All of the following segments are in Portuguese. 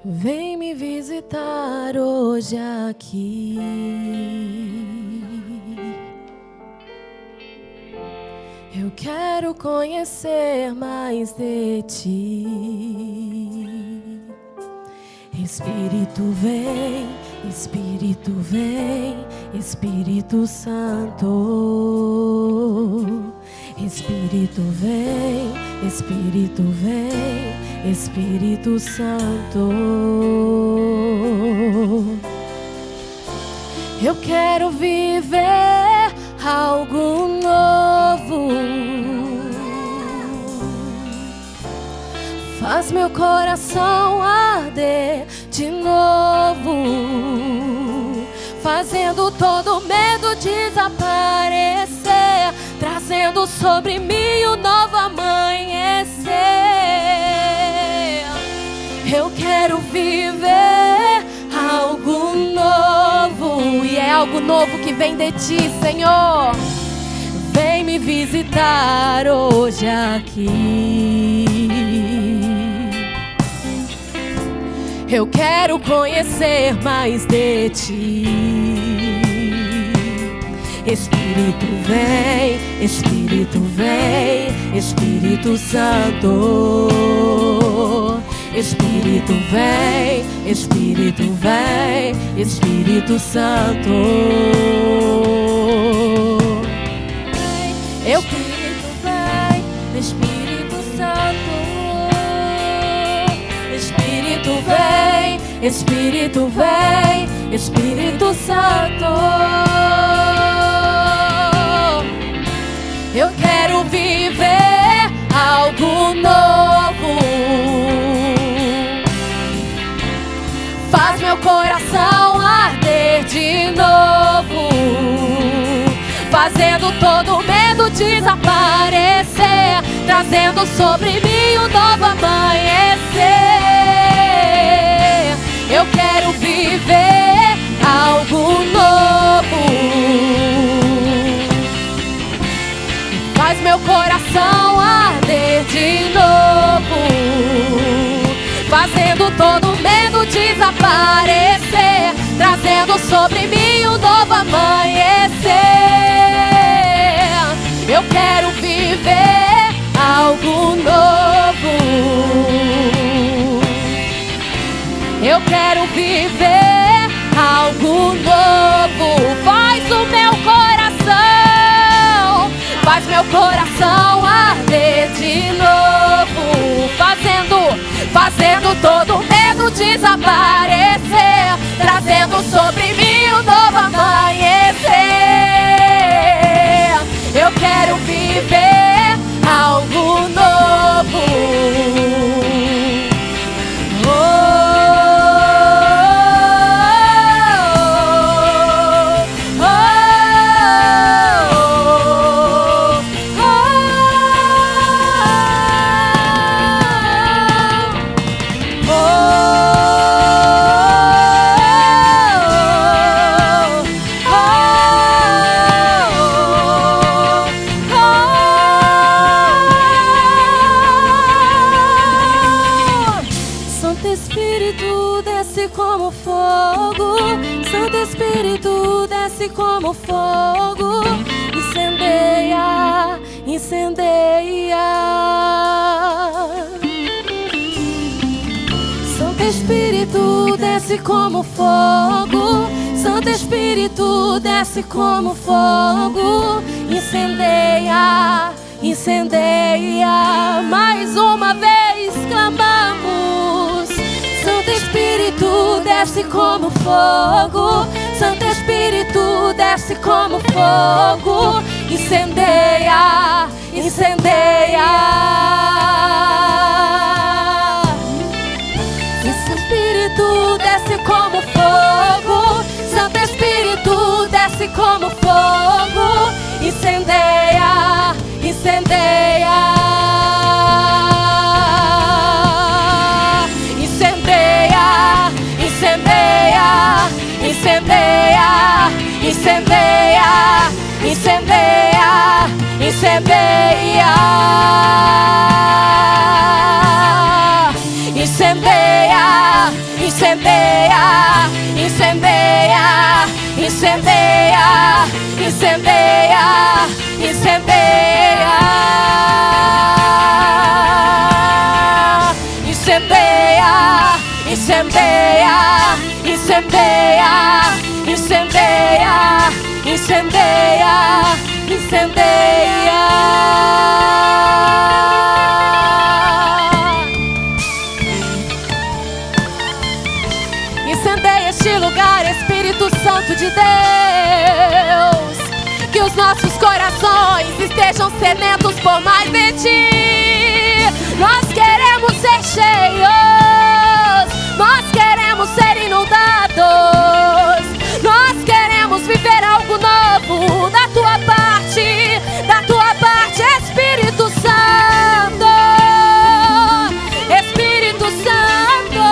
Vem me visitar hoje aqui. Eu quero conhecer mais de ti. Espírito vem, Espírito vem, Espírito Santo. Espírito vem, Espírito vem, Espírito Santo. Eu quero viver algo novo. Faz meu coração arder de novo, fazendo todo medo desaparecer, trazendo sobre mim um novo amanhecer. Eu quero viver algo novo, e é algo novo que vem de ti, Senhor. Vem me visitar hoje aqui. Eu quero conhecer mais de ti. Espírito vem, Espírito vem, Espírito Santo. Espírito vem, Espírito vem, Espírito Santo. Eu Espírito vem, Espírito Santo. Espírito vem, Espírito vem, Espírito Santo. Eu quero viver algo novo. Faz meu coração arder de novo, fazendo todo medo desaparecer, trazendo sobre mim um novo amanhecer. Eu quero viver algo novo. Faz meu coração arder de novo, fazendo todo medo desaparecer, trazendo sobre mim um novo amanhecer. Eu quero viver algo novo. Eu quero viver algo novo. Faz o meu coração, faz meu coração arder de novo, fazendo todo medo desaparecer, trazendo sobre mim um novo amanhecer. Eu quero viver algo novo. Como fogo, Santo Espírito desce como fogo, incendeia, incendeia. Santo Espírito desce como fogo, Santo Espírito desce como fogo, incendeia, incendeia. Mais uma vez clamamos. Santo Espírito desce como fogo, Santo Espírito desce como fogo, incendeia, incendeia. Santo Espírito desce como fogo, Santo Espírito desce como fogo, incendeia, incendeia. Incendeia, incendeia, incendeia, incendeia. Incendeia, incendeia, incendeia, incendeia, incendeia, incendeia, incendeia, incendeia, incendeia, incendeia, incendeia, incendeia. Incendeia este lugar, Espírito Santo de Deus. Que os nossos corações estejam sedentos por mais de Ti. Nós queremos ser cheios, nós queremos ser inundados, nós queremos viver algo novo da Tua parte, Espírito Santo, Espírito Santo,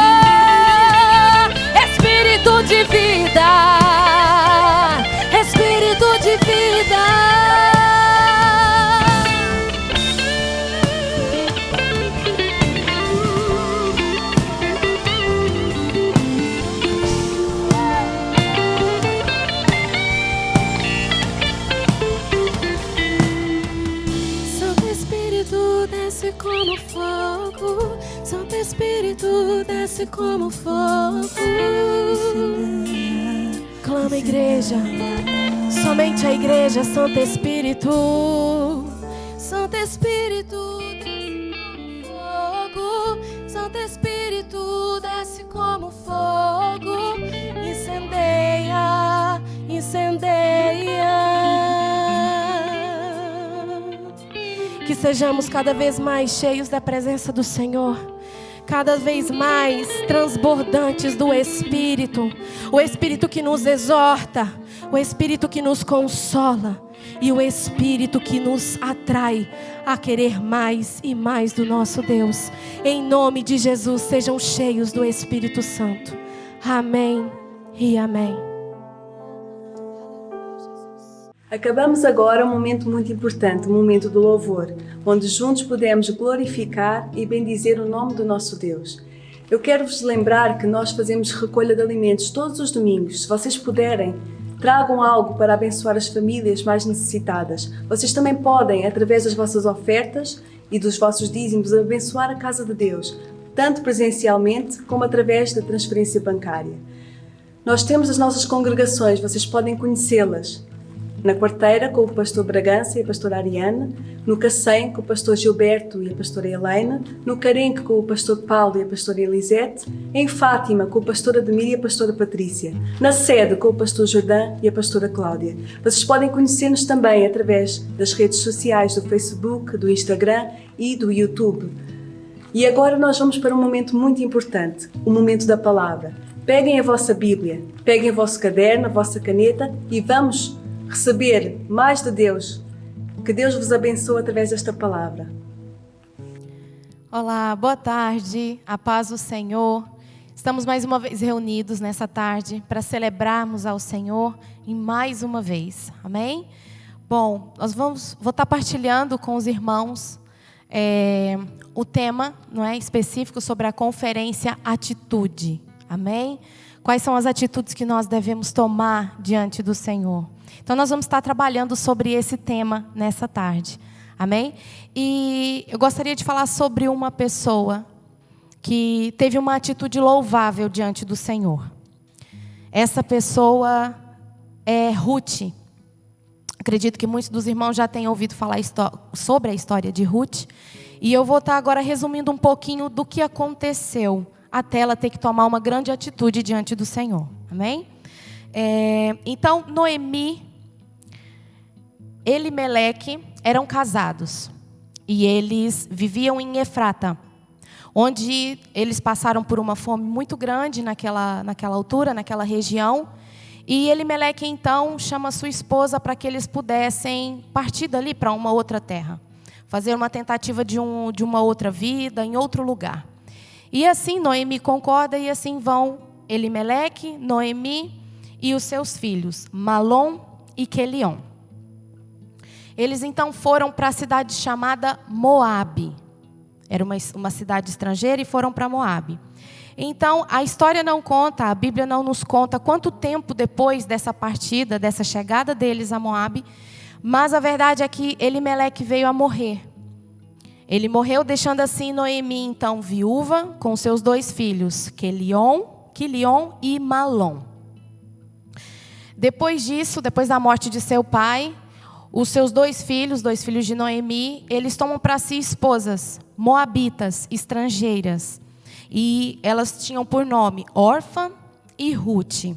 Espírito de vida, Espírito de vida. Santo Espírito desce como fogo, Santo Espírito desce como fogo. Clama, igreja, somente a igreja. Santo Espírito, Santo Espírito desce como fogo, Santo Espírito desce como fogo. Incendeia, incendeia. Que sejamos cada vez mais cheios da presença do Senhor, cada vez mais transbordantes do Espírito, o Espírito que nos exorta, o Espírito que nos consola e o Espírito que nos atrai a querer mais e mais do nosso Deus. Em nome de Jesus, sejam cheios do Espírito Santo. Amém e amém. Acabamos agora um momento muito importante, o momento do louvor, onde juntos podemos glorificar e bendizer o nome do nosso Deus. Eu quero vos lembrar que nós fazemos recolha de alimentos todos os domingos. Se vocês puderem, tragam algo para abençoar as famílias mais necessitadas. Vocês também podem, através das vossas ofertas e dos vossos dízimos, abençoar a casa de Deus, tanto presencialmente como através da transferência bancária. Nós temos as nossas congregações, vocês podem conhecê-las. Na Quarteira, com o pastor Bragança e a pastora Ariana, no Cacém, com o pastor Gilberto e a pastora Helena, no Carenque, com o pastor Paulo e a pastora Elisete, em Fátima, com o pastor Ademir e a pastora Patrícia, na Sede, com o pastor Jordão e a pastora Cláudia. Vocês podem conhecer-nos também através das redes sociais, do Facebook, do Instagram e do YouTube. E agora nós vamos para um momento muito importante, o momento da palavra. Peguem a vossa Bíblia, peguem o vosso caderno, a vossa caneta e vamos receber mais de Deus. Que Deus vos abençoe através desta palavra. Olá, boa tarde, a paz do Senhor. Estamos mais uma vez reunidos nessa tarde para celebrarmos ao Senhor em mais uma vez, amém? Bom, vou estar partilhando com os irmãos o tema, não é, específico sobre a conferência Atitude, amém? Quais são as atitudes que nós devemos tomar diante do Senhor? Então nós vamos estar trabalhando sobre esse tema nessa tarde, amém? E eu gostaria de falar sobre uma pessoa que teve uma atitude louvável diante do Senhor. Essa pessoa é Ruth. Acredito que muitos dos irmãos já tenham ouvido falar sobre a história de Ruth. E eu vou estar agora resumindo um pouquinho do que aconteceu até ela ter que tomar uma grande atitude diante do Senhor. Amém? Então, Noemi, Elimeleque eram casados. E eles viviam em Efrata, onde eles passaram por uma fome muito grande naquela altura, naquela região. E Elimeleque, então, chama sua esposa para que eles pudessem partir dali para uma outra terra. Fazer uma tentativa de uma outra vida, em outro lugar. E assim Noemi concorda, e assim vão Elimeleque, Noemi e os seus filhos, Malom e Quelion. Eles então foram para a cidade chamada Moabe. Era uma cidade estrangeira e foram para Moabe. Então, a história não conta, a Bíblia não nos conta quanto tempo depois dessa partida, dessa chegada deles a Moabe, mas a verdade é que Elimeleque veio a morrer. Ele morreu deixando assim Noemi, então, viúva, com seus 2 filhos, Quilion e Malom. Depois disso, depois da morte de seu pai, os seus 2 filhos de Noemi, eles tomam para si esposas, moabitas, estrangeiras. E elas tinham por nome Orfa e Ruth.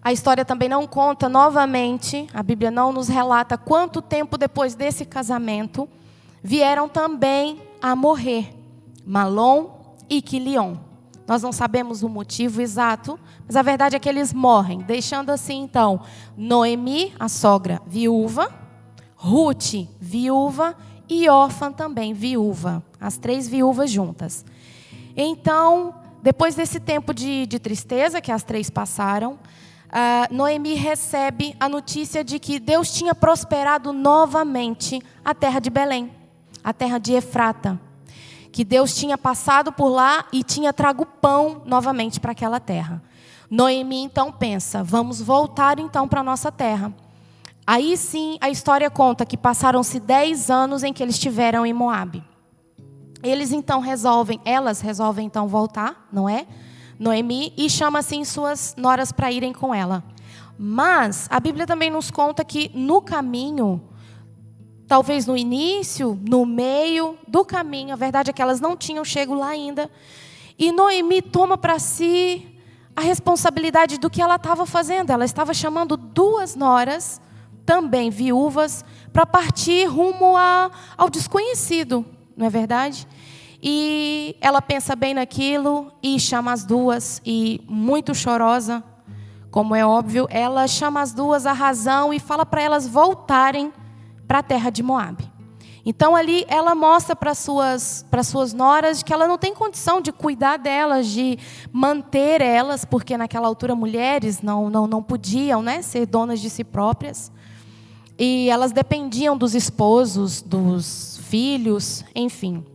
A história também não conta novamente, a Bíblia não nos relata quanto tempo depois desse casamento vieram também a morrer Malom e Quilion. Nós não sabemos o motivo exato, mas a verdade é que eles morrem, deixando assim então Noemi, a sogra, viúva, Ruth, viúva, e Orfa também viúva, as 3 viúvas juntas. Então, depois desse tempo de tristeza que as 3 passaram, Noemi recebe a notícia de que Deus tinha prosperado novamente a terra de Belém, a terra de Efrata, que Deus tinha passado por lá e tinha trago pão novamente para aquela terra. Noemi então pensa, vamos voltar então para a nossa terra. Aí sim, a história conta que passaram-se 10 anos em que eles estiveram em Moabe. Elas resolvem então voltar, não é? Noemi, e chama assim suas noras para irem com ela. Mas a Bíblia também nos conta que no caminho, talvez no início, no meio do caminho, a verdade é que elas não tinham chego lá ainda, e Noemi toma para si a responsabilidade do que ela estava fazendo. Ela estava chamando 2 noras, também viúvas, para partir rumo ao desconhecido, não é verdade? E ela pensa bem naquilo e chama as 2, e muito chorosa, como é óbvio, ela chama as 2 à razão e fala para elas voltarem para a terra de Moabe. Então ali ela mostra para suas noras que ela não tem condição de cuidar delas, de manter elas, porque naquela altura mulheres não podiam, né, ser donas de si próprias. E elas dependiam dos esposos, dos filhos, enfim.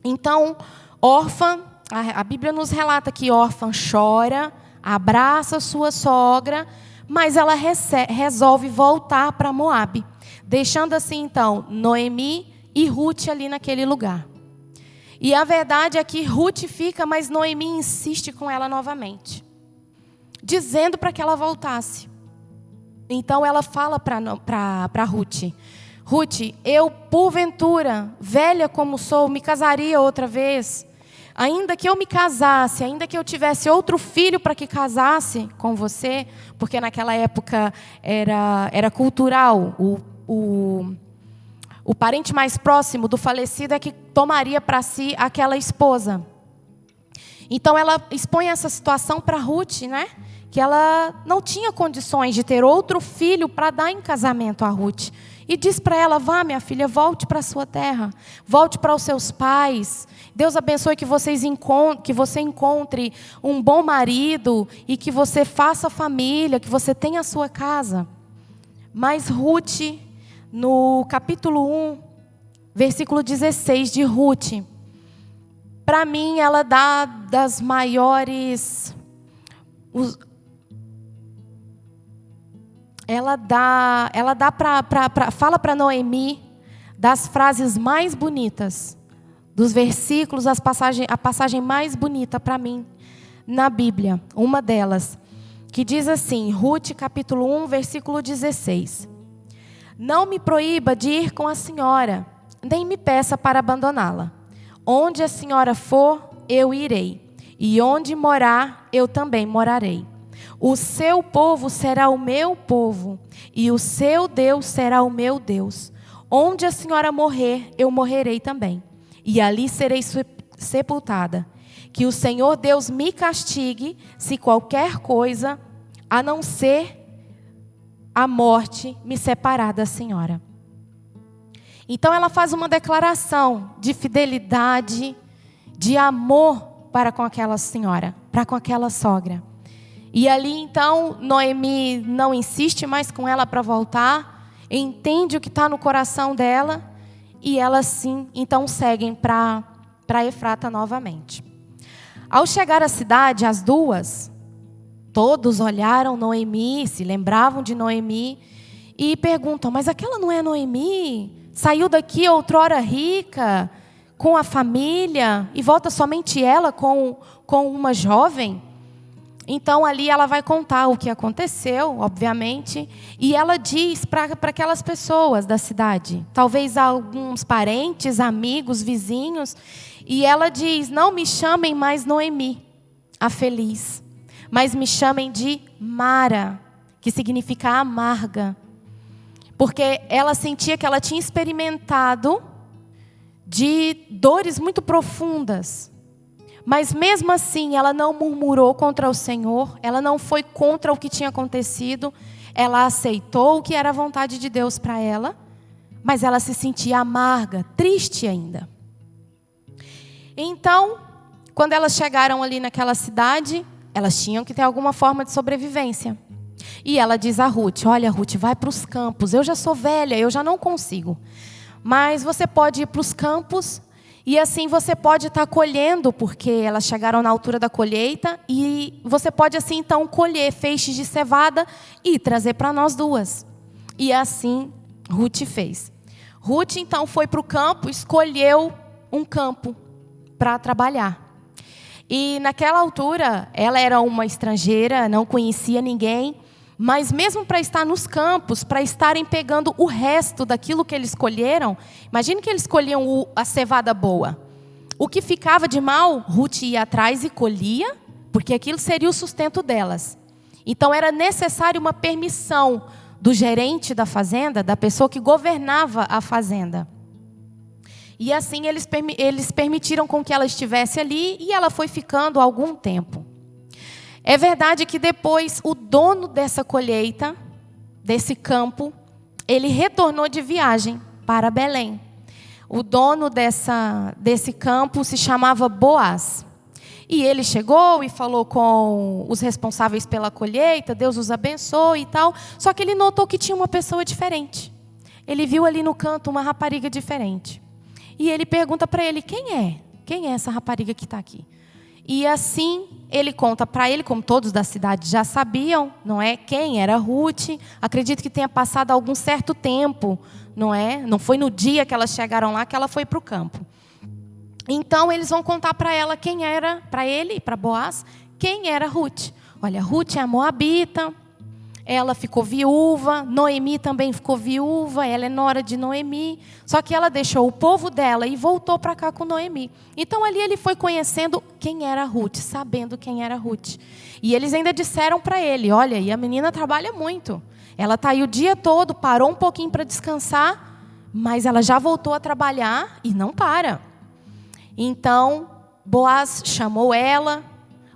Então, Orfa, a Bíblia nos relata que Orfa chora, abraça sua sogra, mas ela resolve voltar para Moabe, deixando assim então Noemi e Ruth ali naquele lugar. E a verdade é que Ruth fica, mas Noemi insiste com ela novamente, dizendo para que ela voltasse. Então ela fala para Ruth: Ruth, eu porventura, velha como sou, me casaria outra vez? Ainda que eu me casasse, ainda que eu tivesse outro filho para que casasse com você, porque naquela época era cultural, o parente mais próximo do falecido é que tomaria para si aquela esposa. Então ela expõe essa situação para Ruth, né? Que ela não tinha condições de ter outro filho para dar em casamento a Ruth. E diz para ela: vá, minha filha, volte para a sua terra, volte para os seus pais. Deus abençoe que você encontre um bom marido e que você faça família, que você tenha a sua casa. Mas Ruth, no capítulo 1, versículo 16 de Ruth, para mim ela dá das maiores... fala para Noemi das frases mais bonitas, dos versículos, a passagem mais bonita para mim na Bíblia. Uma delas, que diz assim, Ruth capítulo 1, versículo 16. Não me proíba de ir com a senhora, nem me peça para abandoná-la. Onde a senhora for, eu irei, e onde morar, eu também morarei. O seu povo será o meu povo, e o seu Deus será o meu Deus. Onde a senhora morrer, eu morrerei também, e ali serei sepultada. Que o Senhor Deus me castigue, se qualquer coisa, a não ser a morte, me separar da senhora. Então ela faz uma declaração de fidelidade, de amor para com aquela senhora, para com aquela sogra. E ali então Noemi não insiste mais com ela para voltar, entende o que está no coração dela, e elas sim, então seguem para Efrata novamente. Ao chegar à cidade, as duas, todos olharam Noemi, se lembravam de Noemi e perguntam: mas aquela não é Noemi? Saiu daqui outrora rica, com a família, e volta somente ela com uma jovem? Então ali ela vai contar o que aconteceu, obviamente, e ela diz para aquelas pessoas da cidade, talvez alguns parentes, amigos, vizinhos, e ela diz: não me chamem mais Noemi, a feliz, mas me chamem de Mara, que significa amarga, porque ela sentia que ela tinha experimentado de dores muito profundas. Mas mesmo assim, ela não murmurou contra o Senhor, ela não foi contra o que tinha acontecido, ela aceitou o que era a vontade de Deus para ela, mas ela se sentia amarga, triste ainda. Então, quando elas chegaram ali naquela cidade, elas tinham que ter alguma forma de sobrevivência. E ela diz a Ruth: olha, Ruth, vai para os campos, eu já sou velha, eu já não consigo, mas você pode ir para os campos, e assim você pode estar colhendo, porque elas chegaram na altura da colheita, e você pode assim então colher feixes de cevada e trazer para nós duas. E assim Ruth fez. Ruth então foi para o campo, escolheu um campo para trabalhar. E naquela altura ela era uma estrangeira, não conhecia ninguém, mas mesmo para estar nos campos, para estarem pegando o resto daquilo que eles colheram, imagine que eles colhiam a cevada boa. O que ficava de mal, Ruth ia atrás e colhia, porque aquilo seria o sustento delas. Então era necessário uma permissão do gerente da fazenda, da pessoa que governava a fazenda. E assim eles permitiram com que ela estivesse ali, e ela foi ficando algum tempo. É verdade que depois o dono dessa colheita, desse campo, ele retornou de viagem para Belém. O dono desse campo se chamava Boaz. E ele chegou e falou com os responsáveis pela colheita, Deus os abençoe e tal. Só que ele notou que tinha uma pessoa diferente. Ele viu ali no canto uma rapariga diferente. E ele pergunta para ele: quem é? Quem é essa rapariga que está aqui? E assim ele conta para ele, como todos da cidade já sabiam, não é? Quem era Ruth. Acredito que tenha passado algum certo tempo, não é? Não foi no dia que elas chegaram lá que ela foi para o campo. Então eles vão contar para ela quem era, para ele e para Boaz, quem era Ruth. Olha, Ruth é a moabita, ela ficou viúva, Noemi também ficou viúva, ela é nora de Noemi, só que ela deixou o povo dela e voltou para cá com Noemi. Então ali ele foi conhecendo quem era Ruth, sabendo quem era Ruth. E eles ainda disseram para ele: olha, e a menina trabalha muito, ela está aí o dia todo, parou um pouquinho para descansar, mas ela já voltou a trabalhar e não para. Então Boaz chamou ela,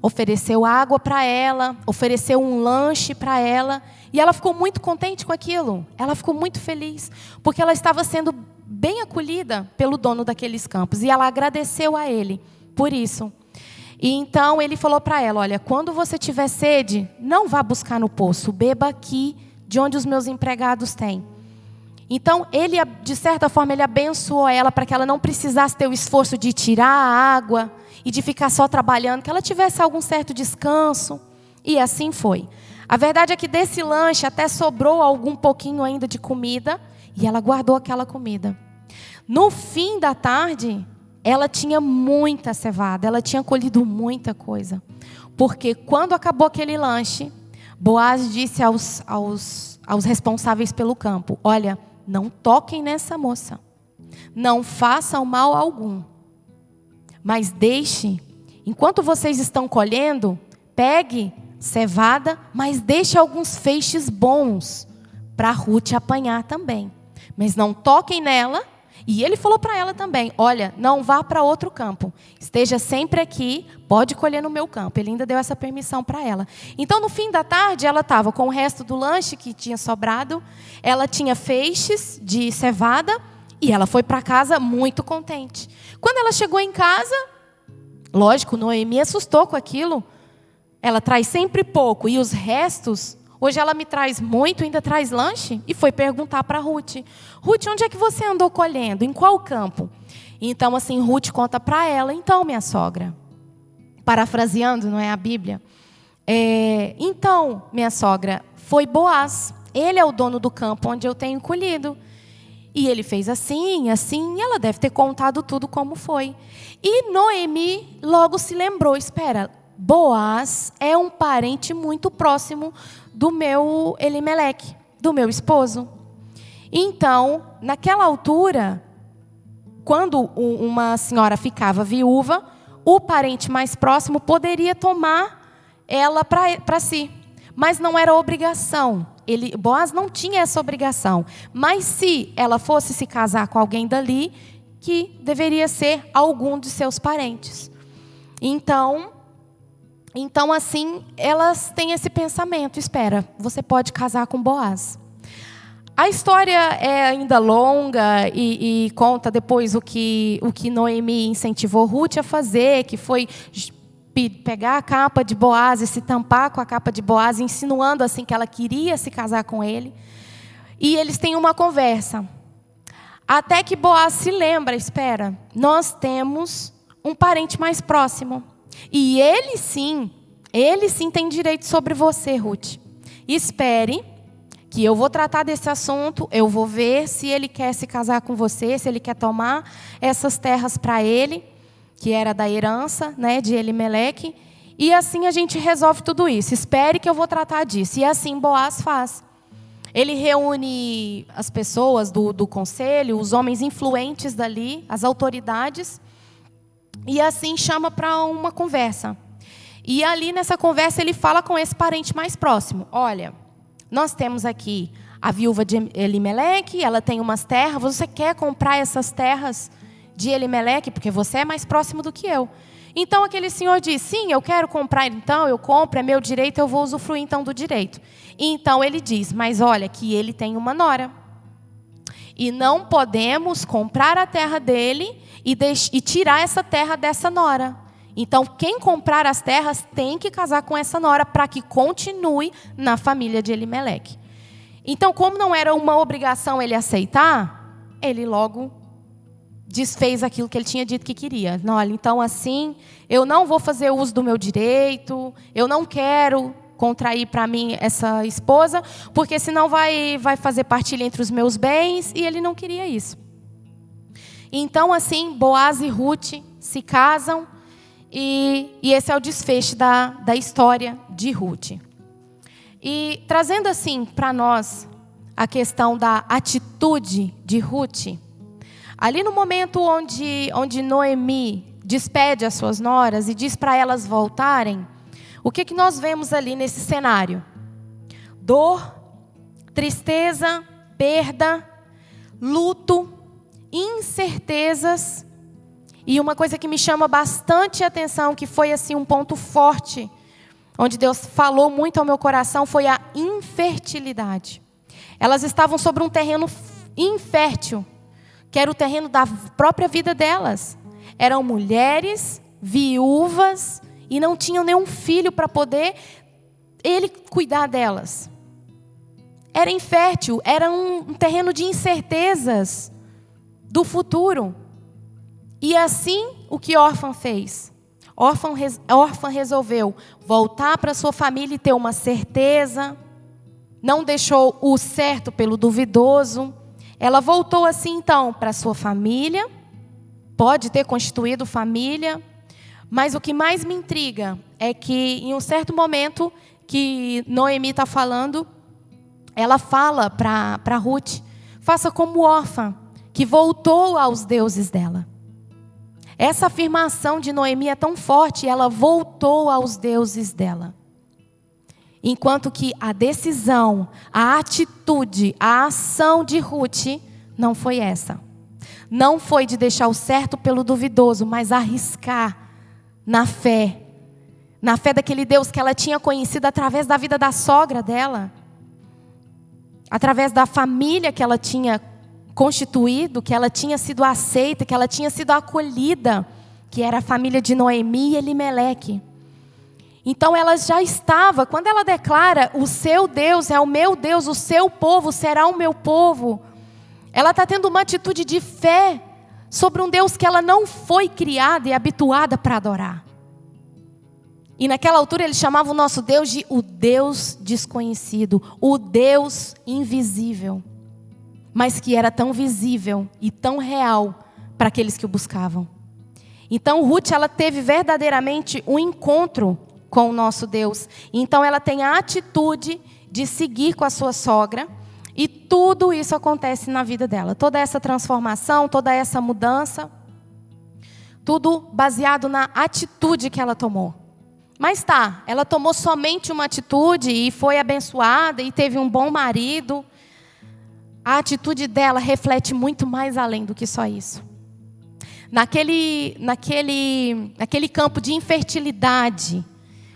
ofereceu água para ela, ofereceu um lanche para ela, e ela ficou muito contente com aquilo. Ela ficou muito feliz, porque ela estava sendo bem acolhida pelo dono daqueles campos, e ela agradeceu a ele por isso. E então ele falou para ela: olha, quando você tiver sede, não vá buscar no poço, beba aqui de onde os meus empregados têm. Então ele, de certa forma, ele abençoou ela para que ela não precisasse ter o esforço de tirar a água e de ficar só trabalhando, que ela tivesse algum certo descanso. E assim foi. A verdade é que desse lanche até sobrou algum pouquinho ainda de comida, e ela guardou aquela comida. No fim da tarde, ela tinha muita cevada, ela tinha colhido muita coisa. Porque quando acabou aquele lanche, Boaz disse aos responsáveis pelo campo: olha, não toquem nessa moça, não façam mal algum. Mas deixe, enquanto vocês estão colhendo, pegue cevada, mas deixe alguns feixes bons para Ruth apanhar também. Mas não toquem nela. E ele falou para ela também: olha, não vá para outro campo, esteja sempre aqui, pode colher no meu campo. Ele ainda deu essa permissão para ela. Então no fim da tarde ela estava com o resto do lanche que tinha sobrado, ela tinha feixes de cevada, e ela foi para casa muito contente. Quando ela chegou em casa, lógico, Noemi assustou com aquilo. Ela traz sempre pouco, e os restos Hoje ela me traz muito, ainda traz lanche. E foi perguntar para Ruth. Ruth, onde é que você andou colhendo? Em qual campo? Então, assim, Ruth conta para ela. Então, minha sogra, parafraseando, não é a Bíblia. Então, minha sogra, foi Boaz. Ele é o dono do campo onde eu tenho colhido. E ele fez assim, assim, e ela deve ter contado tudo como foi. E Noemi logo se lembrou, espera, Boaz é um parente muito próximo do meu Elimeleque, do meu esposo. Então, naquela altura, quando uma senhora ficava viúva, o parente mais próximo poderia tomar ela para si. Mas não era obrigação. Boaz não tinha essa obrigação. Mas se ela fosse se casar com alguém dali, que deveria ser algum de seus parentes. Então assim, elas têm esse pensamento. Espera, você pode casar com Boaz. A história é ainda longa e conta depois o que Noemi incentivou Ruth a fazer, que foi pegar a capa de Boaz e se tampar com a capa de Boaz, insinuando assim que ela queria se casar com ele. E eles têm uma conversa. Até que Boaz se lembra, espera, nós temos um parente mais próximo. E ele sim tem direito sobre você, Ruth. Espere que eu vou tratar desse assunto, eu vou ver se ele quer se casar com você, se ele quer tomar essas terras para ele, que era da herança, né, de Elimeleque, e assim a gente resolve tudo isso. Espere que eu vou tratar disso. E assim Boaz faz. Ele reúne as pessoas do conselho, os homens influentes dali, as autoridades, e assim chama para uma conversa. E ali nessa conversa ele fala com esse parente mais próximo. Olha, nós temos aqui a viúva de Elimeleque, ela tem umas terras, você quer comprar essas terras de Elimeleque, porque você é mais próximo do que eu. Então aquele senhor diz, sim, eu quero comprar, então eu compro, é meu direito, eu vou usufruir então do direito. E então ele diz, mas olha que ele tem uma nora. E não podemos comprar a terra dele e tirar essa terra dessa nora. Então quem comprar as terras tem que casar com essa nora para que continue na família de Elimeleque. Então como não era uma obrigação ele aceitar, ele logo desfez aquilo que ele tinha dito que queria. Não, olha, então assim, eu não vou fazer uso do meu direito, eu não quero contrair para mim essa esposa, porque senão vai fazer partilha entre os meus bens, e ele não queria isso. Então assim, Boaz e Ruth se casam, e esse é o desfecho da história de Ruth. E trazendo assim para nós a questão da atitude de Ruth, ali no momento onde Noemi despede as suas noras e diz para elas voltarem, o que nós vemos ali nesse cenário? Dor, tristeza, perda, luto, incertezas. E uma coisa que me chama bastante atenção, que foi assim um ponto forte, onde Deus falou muito ao meu coração, foi a infertilidade. Elas estavam sobre um terreno infértil, que era o terreno da própria vida delas. Eram mulheres, viúvas, e não tinham nenhum filho para poder ele cuidar delas. Era infértil, era um terreno de incertezas do futuro. E assim, o que Orfã fez? Orfã resolveu voltar para sua família e ter uma certeza, não deixou o certo pelo duvidoso. Ela voltou assim então para sua família, pode ter constituído família, mas o que mais me intriga é que em um certo momento que Noemi está falando, ela fala para Ruth, faça como Orfã, que voltou aos deuses dela. Essa afirmação de Noemi é tão forte, ela voltou aos deuses dela. Enquanto que a decisão, a atitude, a ação de Ruth não foi essa. Não foi de deixar o certo pelo duvidoso, mas arriscar na fé daquele Deus que ela tinha conhecido através da vida da sogra dela, através da família que ela tinha constituído, que ela tinha sido aceita, que ela tinha sido acolhida, que era a família de Noemi e Elimeleque. Então ela já estava, quando ela declara, o seu Deus é o meu Deus, o seu povo será o meu povo. Ela está tendo uma atitude de fé sobre um Deus que ela não foi criada e habituada para adorar. E naquela altura ele chamava o nosso Deus de o Deus desconhecido, o Deus invisível. Mas que era tão visível e tão real para aqueles que o buscavam. Então Ruth, ela teve verdadeiramente um encontro com o nosso Deus. Então ela tem a atitude de seguir com a sua sogra. E tudo isso acontece na vida dela. Toda essa transformação, toda essa mudança. Tudo baseado na atitude que ela tomou. Mas ela tomou somente uma atitude e foi abençoada e teve um bom marido. A atitude dela reflete muito mais além do que só isso. Naquele campo de infertilidade,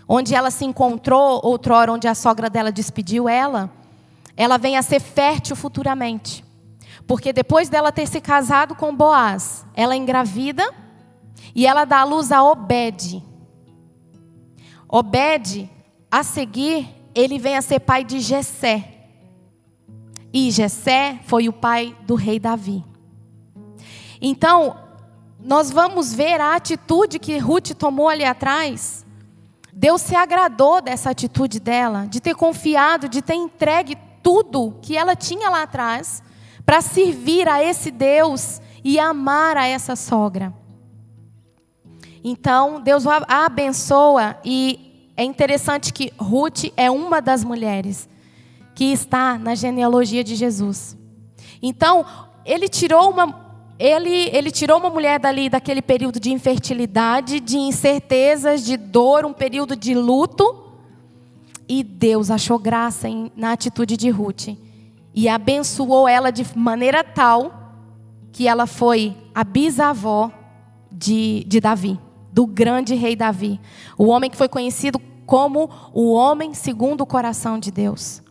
onde ela se encontrou, outrora onde a sogra dela despediu ela vem a ser fértil futuramente. Porque depois dela ter se casado com Boaz, ela engravida e ela dá à luz a Obed. Obed, a seguir, ele vem a ser pai de Jessé. E Jessé foi o pai do rei Davi. Então, nós vamos ver a atitude que Ruth tomou ali atrás. Deus se agradou dessa atitude dela, de ter confiado, de ter entregue tudo que ela tinha lá atrás, para servir a esse Deus e amar a essa sogra. Então, Deus a abençoa e é interessante que Ruth é uma das mulheres que está na genealogia de Jesus. Então, ele tirou uma mulher dali, daquele período de infertilidade, de incertezas, de dor, um período de luto. E Deus achou graça na atitude de Ruth. E abençoou ela de maneira tal que ela foi a bisavó de Davi, do grande rei Davi. O homem que foi conhecido como o homem segundo o coração de Deus.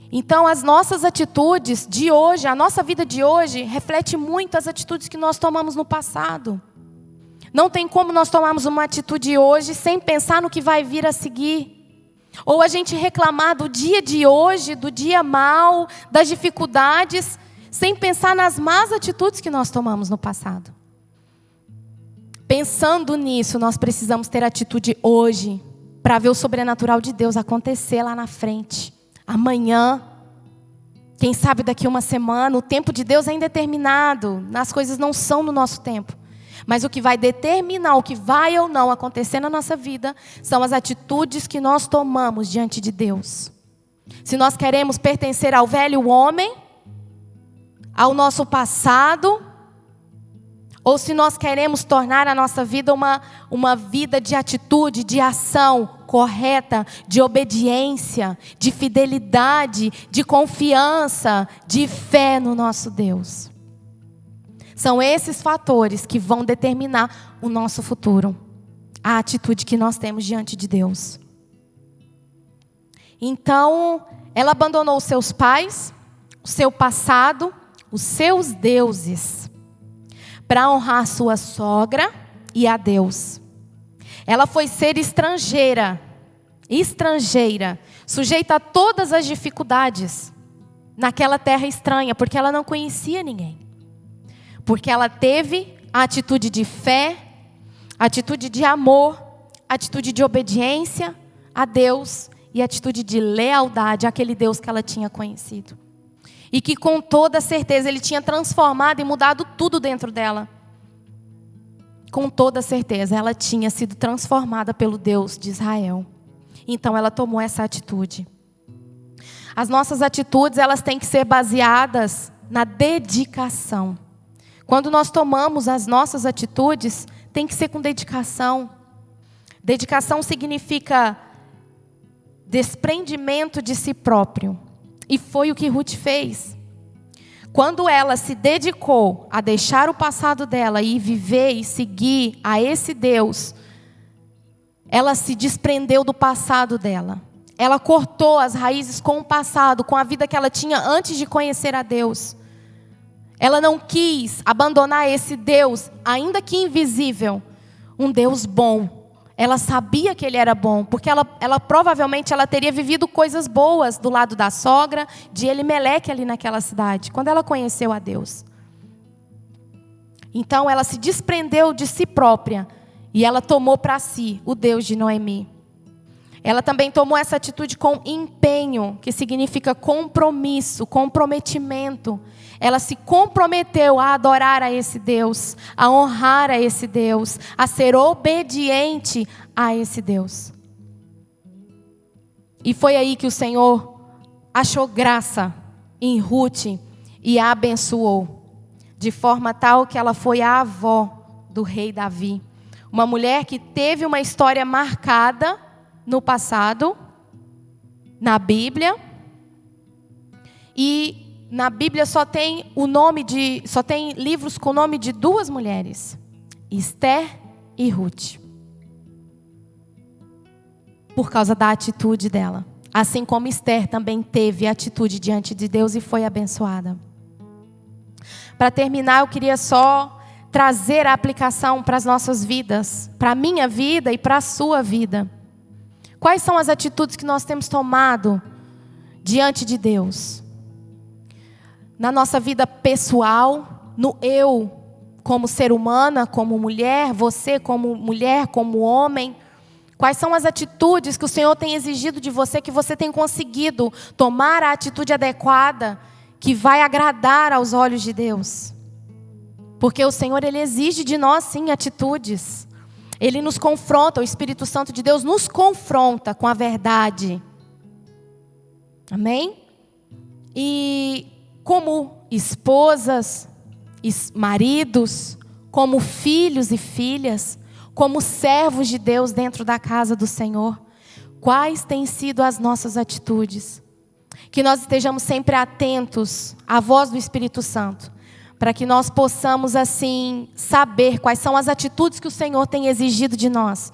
Então, as nossas atitudes de hoje, a nossa vida de hoje, reflete muito as atitudes que nós tomamos no passado. Não tem como nós tomarmos uma atitude hoje sem pensar no que vai vir a seguir. Ou a gente reclamar do dia de hoje, do dia mau, das dificuldades, sem pensar nas más atitudes que nós tomamos no passado. Pensando nisso, nós precisamos ter atitude hoje, para ver o sobrenatural de Deus acontecer lá na frente. Amanhã, quem sabe daqui uma semana, o tempo de Deus é indeterminado, as coisas não são no nosso tempo. Mas o que vai determinar o que vai ou não acontecer na nossa vida são as atitudes que nós tomamos diante de Deus. Se nós queremos pertencer ao velho homem, ao nosso passado, ou se nós queremos tornar a nossa vida uma vida de atitude, de ação correta, de obediência, de fidelidade, de confiança, de fé no nosso Deus. São esses fatores que vão determinar o nosso futuro. A atitude que nós temos diante de Deus. Então, ela abandonou os seus pais, o seu passado, os seus deuses, para honrar sua sogra e a Deus. Ela foi ser estrangeira, sujeita a todas as dificuldades naquela terra estranha, porque ela não conhecia ninguém. Porque ela teve a atitude de fé, a atitude de amor, a atitude de obediência a Deus e a atitude de lealdade àquele Deus que ela tinha conhecido. E que com toda certeza Ele tinha transformado e mudado tudo dentro dela. Com toda certeza ela tinha sido transformada pelo Deus de Israel. Então ela tomou essa atitude. As nossas atitudes, elas têm que ser baseadas na dedicação. Quando nós tomamos as nossas atitudes, tem que ser com dedicação. Dedicação significa desprendimento de si próprio. E foi o que Ruth fez. Quando ela se dedicou a deixar o passado dela e viver e seguir a esse Deus, ela se desprendeu do passado dela. Ela cortou as raízes com o passado, com a vida que ela tinha antes de conhecer a Deus. Ela não quis abandonar esse Deus, ainda que invisível, um Deus bom. Ela sabia que ele era bom, porque ela provavelmente ela teria vivido coisas boas do lado da sogra, de Elimeleque ali naquela cidade, quando ela conheceu a Deus. Então ela se desprendeu de si própria e ela tomou para si o Deus de Noemi. Ela também tomou essa atitude com empenho, que significa compromisso, comprometimento. Ela se comprometeu a adorar a esse Deus, a honrar a esse Deus, a ser obediente a esse Deus. E foi aí que o Senhor achou graça em Ruth e a abençoou, de forma tal que ela foi a avó do rei Davi. Uma mulher que teve uma história marcada no passado, na Bíblia, e na Bíblia só tem livros com o nome de duas mulheres, Esther e Ruth, por causa da atitude dela, assim como Esther também teve atitude diante de Deus e foi abençoada. Para terminar, eu queria só trazer a aplicação para as nossas vidas, para a minha vida e para a sua vida. Quais são as atitudes que nós temos tomado diante de Deus? Na nossa vida pessoal, no eu como ser humana, como mulher, você como mulher, como homem. Quais são as atitudes que o Senhor tem exigido de você, que você tem conseguido tomar a atitude adequada, que vai agradar aos olhos de Deus? Porque o Senhor, Ele exige de nós, sim, atitudes. Ele nos confronta, o Espírito Santo de Deus nos confronta com a verdade. Amém? E como esposas, maridos, como filhos e filhas, como servos de Deus dentro da casa do Senhor, quais têm sido as nossas atitudes? Que nós estejamos sempre atentos à voz do Espírito Santo, para que nós possamos assim saber quais são as atitudes que o Senhor tem exigido de nós,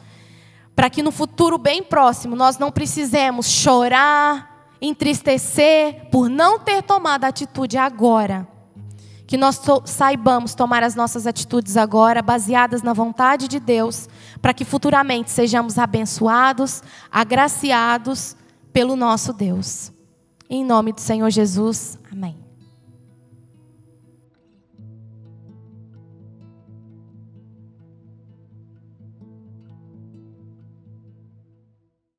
para que no futuro bem próximo nós não precisemos chorar, entristecer por não ter tomado a atitude agora. Que nós saibamos tomar as nossas atitudes agora, baseadas na vontade de Deus, para que futuramente sejamos abençoados, agraciados pelo nosso Deus. Em nome do Senhor Jesus, amém.